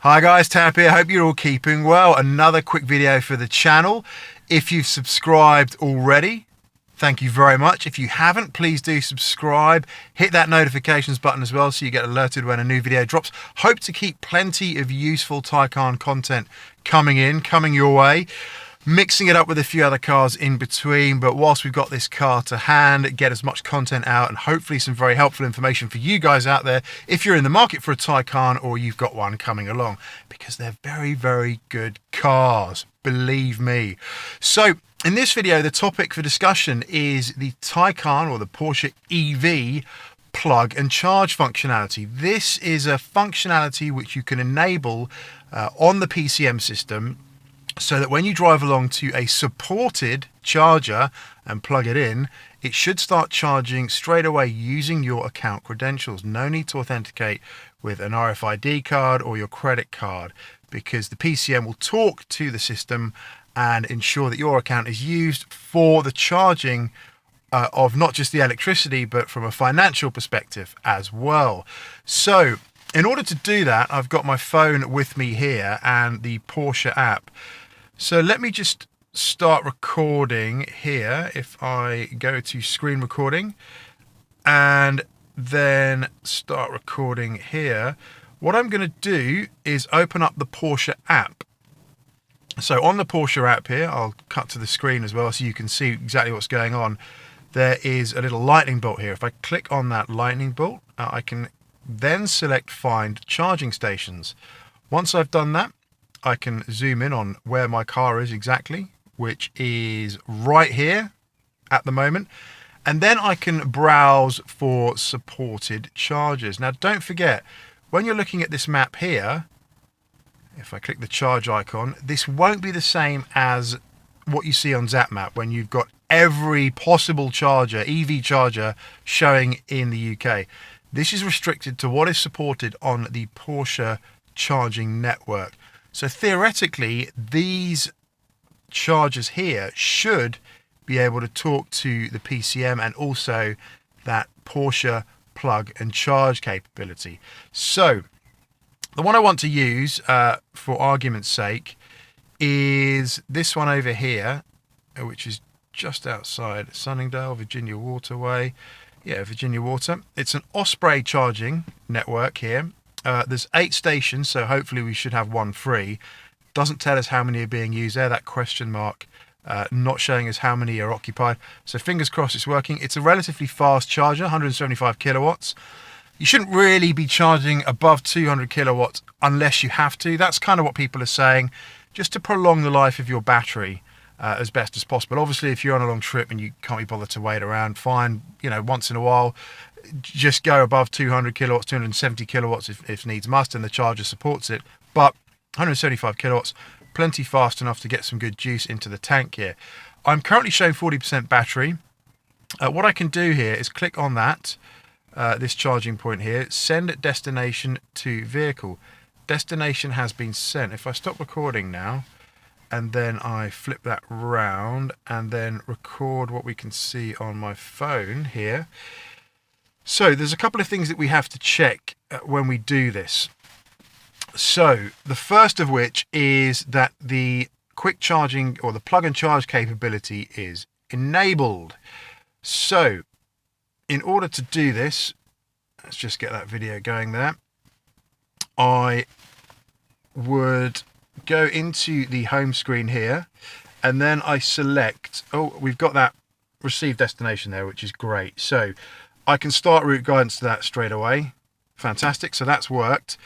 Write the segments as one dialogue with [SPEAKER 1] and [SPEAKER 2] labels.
[SPEAKER 1] Hi guys, Tap here. Hope you're all keeping well. Another quick video for the channel. If you've subscribed already, thank you very much. If you haven't, please do subscribe. Hit that notifications button as well so you get alerted when a new video drops. Hope to keep plenty of useful Taycan content coming your way. Mixing it up with a few other cars in between, but whilst we've got this car to hand, get as much content out and hopefully some very helpful information for you guys out there if you're in the market for a Taycan or you've got one coming along, because they're very, very good cars, believe me. So in this video, the topic for discussion is the Taycan or the Porsche EV plug and charge functionality. This is a functionality which you can enable on the PCM system, so that when you drive along to a supported charger and plug it in, it should start charging straight away using your account credentials. No need to authenticate with an RFID card or your credit card, because the PCM will talk to the system and ensure that your account is used for the charging of not just the electricity, but from a financial perspective as well. So in order to do that, I've got my phone with me here and the Porsche app. So let me just start recording here. If I go to screen recording and then start recording here, what I'm going to do is open up the Porsche app. So on the Porsche app here, I'll cut to the screen as well so you can see exactly what's going on. There is a little lightning bolt here. If I click on that lightning bolt, I can then select find charging stations. Once I've done that, I can zoom in on where my car is exactly, which is right here at the moment. And then I can browse for supported chargers. Now, don't forget, when you're looking at this map here, if I click the charge icon, this won't be the same as what you see on ZapMap when you've got every possible charger, EV charger, showing in the UK. This is restricted to what is supported on the Porsche charging network. So theoretically, these chargers here should be able to talk to the PCM and also that Porsche plug and charge capability. So the one I want to use for argument's sake is this one over here, which is just outside Sunningdale, Virginia Waterway. Yeah, Virginia Water. It's an Osprey charging network here. There's 8 stations, so hopefully we should have one free. Doesn't tell us how many are being used there, that question mark not showing us how many are occupied. So fingers crossed it's working. It's a relatively fast charger, 175 kilowatts. You shouldn't really be charging above 200 kilowatts unless you have to. That's kind of what people are saying, just to prolong the life of your battery as best as possible. Obviously, if you're on a long trip and you can't be bothered to wait around, fine, you know, once in a while, just go above 200 kilowatts, 270 kilowatts if needs must, and the charger supports it. But 175 kilowatts, plenty fast enough to get some good juice into the tank here. I'm currently showing 40% battery. What I can do here is click on that, this charging point here, send destination to vehicle. Destination has been sent. If I stop recording now, and then I flip that round and then record what we can see on my phone here. So there's a couple of things that we have to check when we do this. So the first of which is that the quick charging or the plug and charge capability is enabled. So in order to do this, let's just get that video going there. I would go into the home screen here, and then I select, we've got that receive destination there, which is great. So I can start route guidance to that straight away. Fantastic. So that's worked.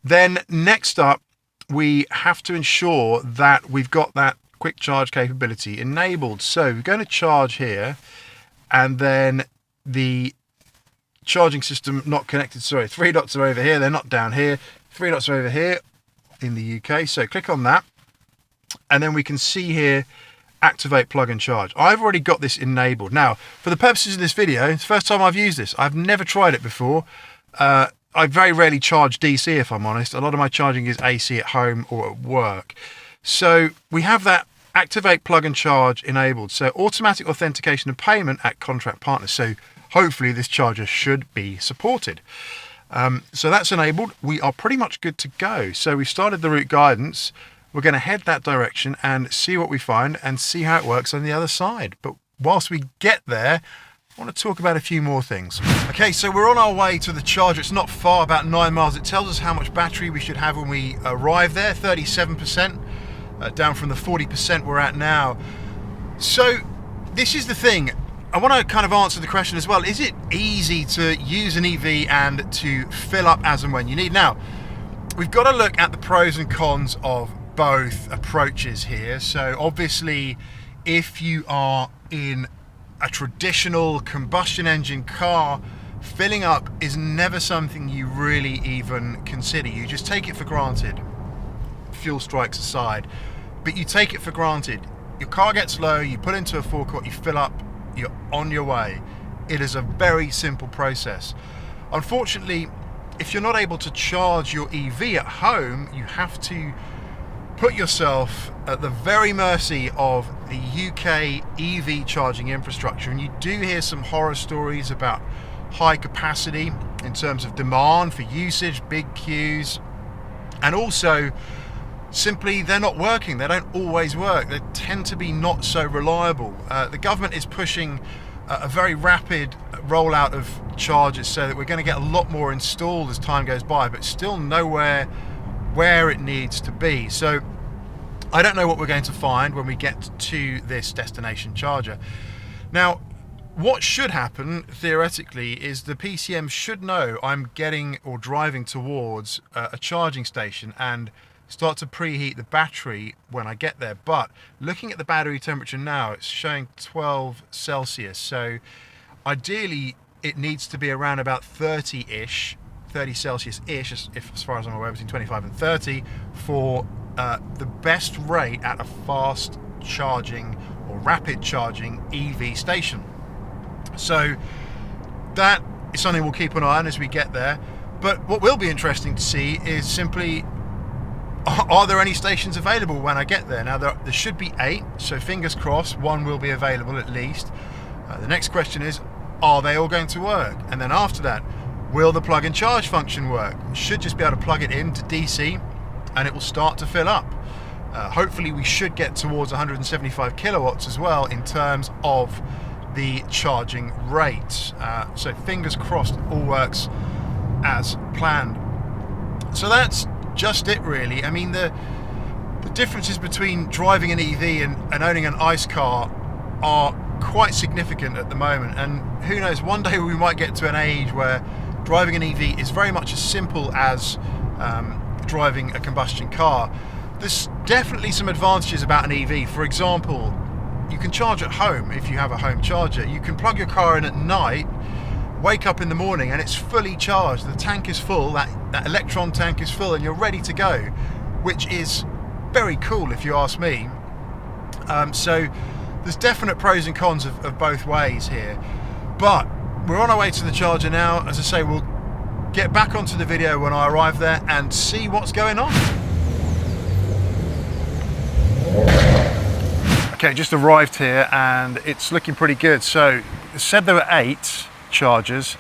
[SPEAKER 1] Then next up, we have to ensure that we've got that quick charge capability enabled. So we're going to charge here, and then the charging system not connected. Sorry, 3 dots are over here. They're not down here. 3 dots are over here in the UK. So click on that, and then we can see here activate plug and charge. I've already got this enabled. Now, for the purposes of this video, it's the first time I've used this. I've never tried it before. I very rarely charge DC, if I'm honest. A lot of my charging is AC at home or at work. So we have that activate plug and charge enabled. So automatic authentication and payment at contract partners. So hopefully this charger should be supported. So that's enabled. We are pretty much good to go. So we started the route guidance. We're going to head that direction and see what we find and see how it works on the other side. But whilst we get there, I want to talk about a few more things. Okay, so we're on our way to the charger. It's not far, about 9 miles. It tells us how much battery we should have when we arrive there, 37%, down from the 40% we're at now. So this is the thing. I want to kind of answer the question as well. Is it easy to use an EV and to fill up as and when you need? Now, we've got to look at the pros and cons of both approaches here. So obviously, if you are in a traditional combustion engine car, filling up is never something you really even consider. You just take it for granted, fuel strikes aside, but you take it for granted. Your car gets low, you put into a forecourt, you fill up, you're on your way. It is a very simple process. Unfortunately, if you're not able to charge your EV at home, you have to put yourself at the very mercy of the UK EV charging infrastructure. And you do hear some horror stories about high capacity in terms of demand for usage, big queues, and also simply they're not working. They don't always work. They tend to be not so reliable. The government is pushing a very rapid rollout of chargers so that we're going to get a lot more installed as time goes by, but still nowhere where it needs to be. So I don't know what we're going to find when we get to this destination charger. Now, what should happen theoretically is the PCM should know I'm getting or driving towards a charging station and start to preheat the battery when I get there. But looking at the battery temperature now, it's showing 12 Celsius. So ideally it needs to be around about 30 Celsius-ish, as far as I'm aware, between 25 and 30 for the best rate at a fast charging or rapid charging EV station. So that is something we'll keep an eye on as we get there. But what will be interesting to see is simply, are there any stations available when I get there? Now there should be 8, so fingers crossed one will be available at least. The next question is, are they all going to work? And then after that, will the plug and charge function work? Should just be able to plug it into DC and it will start to fill up. Hopefully we should get towards 175 kilowatts as well in terms of the charging rate. So fingers crossed all works as planned. So that's just it really. I mean, the differences between driving an EV and owning an ICE car are quite significant at the moment, and who knows, one day we might get to an age where driving an EV is very much as simple as driving a combustion car. There's definitely some advantages about an EV. For example, you can charge at home if you have a home charger. You can plug your car in at night, wake up in the morning and it's fully charged. The tank is full, that electron tank is full, and you're ready to go, which is very cool if you ask me. So there's definite pros and cons of both ways here. But we're on our way to the charger now. As I say, we'll get back onto the video when I arrive there and see what's going on. Okay, just arrived here and it's looking pretty good. So it said there were 8 chargers.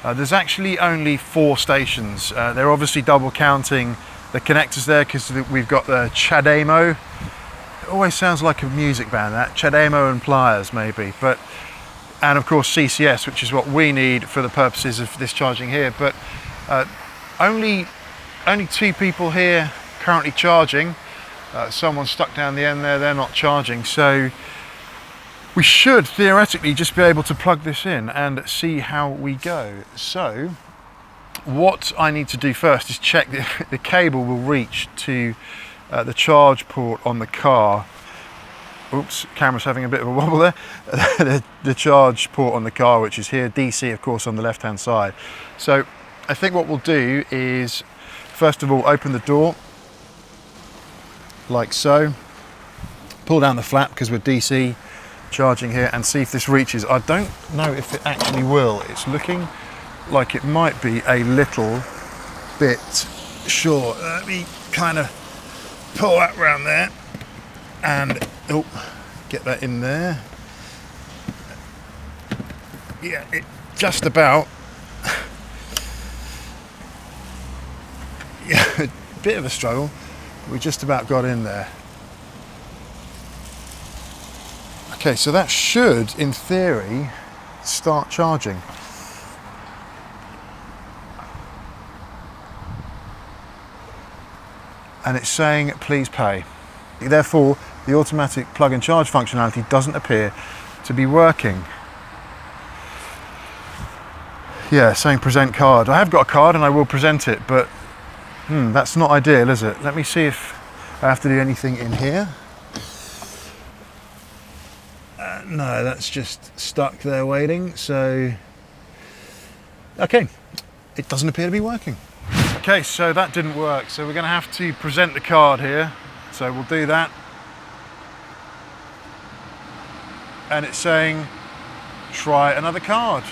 [SPEAKER 1] There's actually only 4 stations. They're obviously double counting the connectors there because we've got the Chademo. It always sounds like a music band, that Chademo and Pliers maybe, but and of course CCS, which is what we need for the purposes of this charging here. But only 2 people here currently charging. Someone's stuck down the end there, they're not charging. So we should theoretically just be able to plug this in and see how we go. So what I need to do first is check the cable will reach to the charge port on the car. Oops, camera's having a bit of a wobble there. the charge port on the car, which is here, DC of course on the left hand side. So I think what we'll do is first of all open the door like so, pull down the flap because we're DC charging here, and see if this reaches. I don't know if it actually will. It's looking like it might be a little bit short. Let me kind of pull that round there and get that in there. Yeah, it just about. a bit of a struggle. We just about got in there. Okay, so that should, in theory, start charging. And it's saying, please pay. Therefore, the automatic plug and charge functionality doesn't appear to be working. Yeah, saying present card. I have got a card and I will present it, but that's not ideal, is it? Let me see if I have to do anything in here. No, that's just stuck there waiting, so... Okay, it doesn't appear to be working. Okay, so that didn't work, so we're going to have to present the card here. So we'll do that. And it's saying, try another card.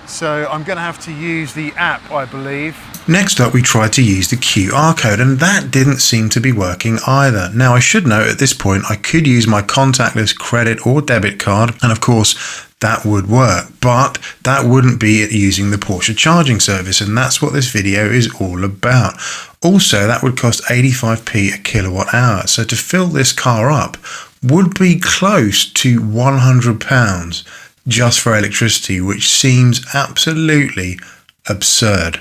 [SPEAKER 1] So I'm going to have to use the app, I believe. Next up, we tried to use the QR code, and that didn't seem to be working either. Now, I should note at this point, I could use my contactless credit or debit card, and of course, that would work, but that wouldn't be using the Porsche charging service, and that's what this video is all about. Also, that would cost 85p a kilowatt hour, so to fill this car up would be close to £100 just for electricity, which seems absolutely absurd.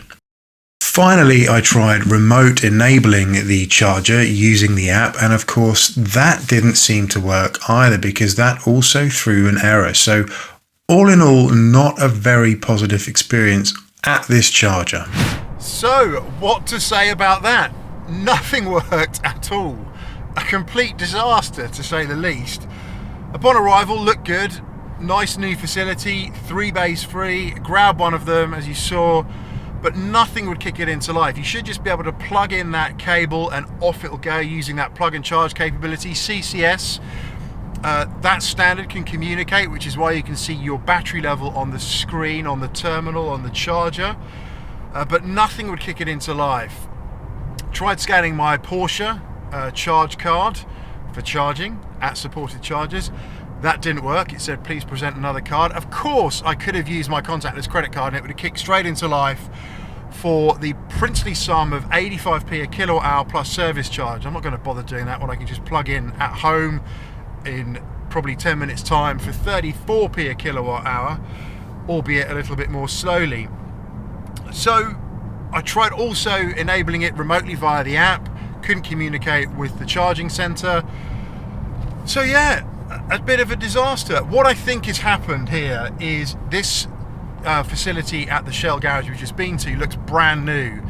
[SPEAKER 1] Finally, I tried remote enabling the charger using the app, and of course that didn't seem to work either because that also threw an error. So all in all, not a very positive experience at this charger. So what to say about that? Nothing worked at all. A complete disaster, to say the least. Upon arrival, looked good. Nice new facility, 3 bays free. Grab one of them, as you saw, but nothing would kick it into life. You should just be able to plug in that cable and off it'll go using that plug and charge capability. CCS, that standard can communicate, which is why you can see your battery level on the screen, on the terminal, on the charger, but nothing would kick it into life. Tried scanning my Porsche charge card for charging at supported chargers. That didn't work. It said, please present another card. Of course, I could have used my contactless credit card and it would have kicked straight into life for the princely sum of 85p a kilowatt hour plus service charge. I'm not going to bother doing that when I can just plug in at home in probably 10 minutes time for 34p a kilowatt hour, albeit a little bit more slowly. So I tried also enabling it remotely via the app, couldn't communicate with the charging center. So yeah, a bit of a disaster. What I think has happened here is this facility at the Shell garage we've just been to looks brand new,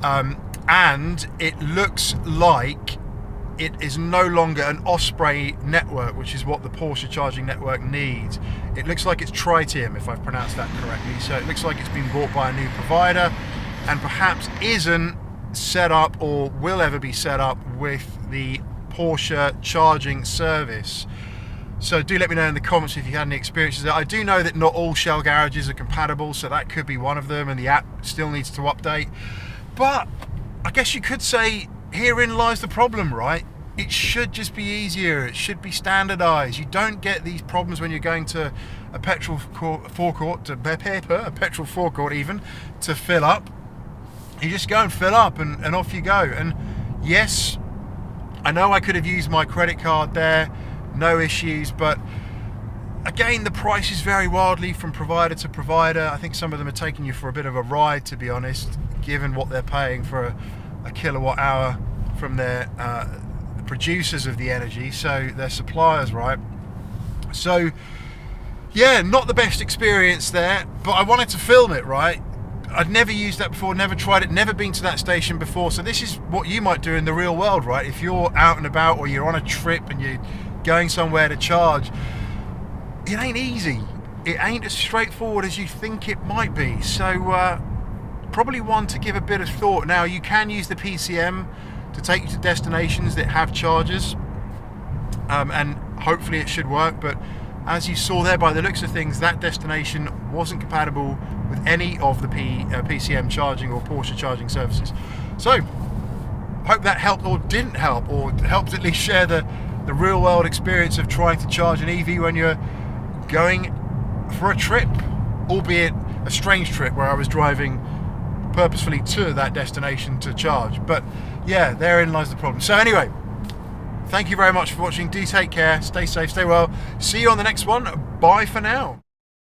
[SPEAKER 1] and it looks like it is no longer an Osprey network, which is what the Porsche charging network needs. It looks like it's Tritium, if I've pronounced that correctly. So it looks like it's been bought by a new provider and perhaps isn't set up or will ever be set up with the Porsche charging service. So do let me know in the comments if you had any experiences. I do know that not all Shell garages are compatible, so that could be one of them, and the app still needs to update. But I guess you could say herein lies the problem, right? It should just be easier. It should be standardized. You don't get these problems when you're going to a petrol forecourt, even, to fill up. You just go and fill up and off you go. And yes, I know I could have used my credit card there, no issues, but again, the prices vary wildly from provider to provider. I think some of them are taking you for a bit of a ride, to be honest, given what they're paying for a kilowatt hour from their producers of the energy, so their suppliers, right? So yeah, not the best experience there, but I wanted to film it, right? I'd never used that before, never tried it, never been to that station before, so this is what you might do in the real world, right? If you're out and about or you're on a trip and you're going somewhere to charge, it ain't easy. It ain't as straightforward as you think it might be. So probably one to give a bit of thought. Now, you can use the PCM to take you to destinations that have chargers, and hopefully it should work, but as you saw there by the looks of things, that destination wasn't compatible with any of the PCM charging or Porsche charging services. So hope that helped or didn't help, or helped at least share the real world experience of trying to charge an EV when you're going for a trip, albeit a strange trip where I was driving purposefully to that destination to charge. But yeah, therein lies the problem. So anyway, thank you very much for watching. Do take care, stay safe, stay well. See you on the next one. Bye for now.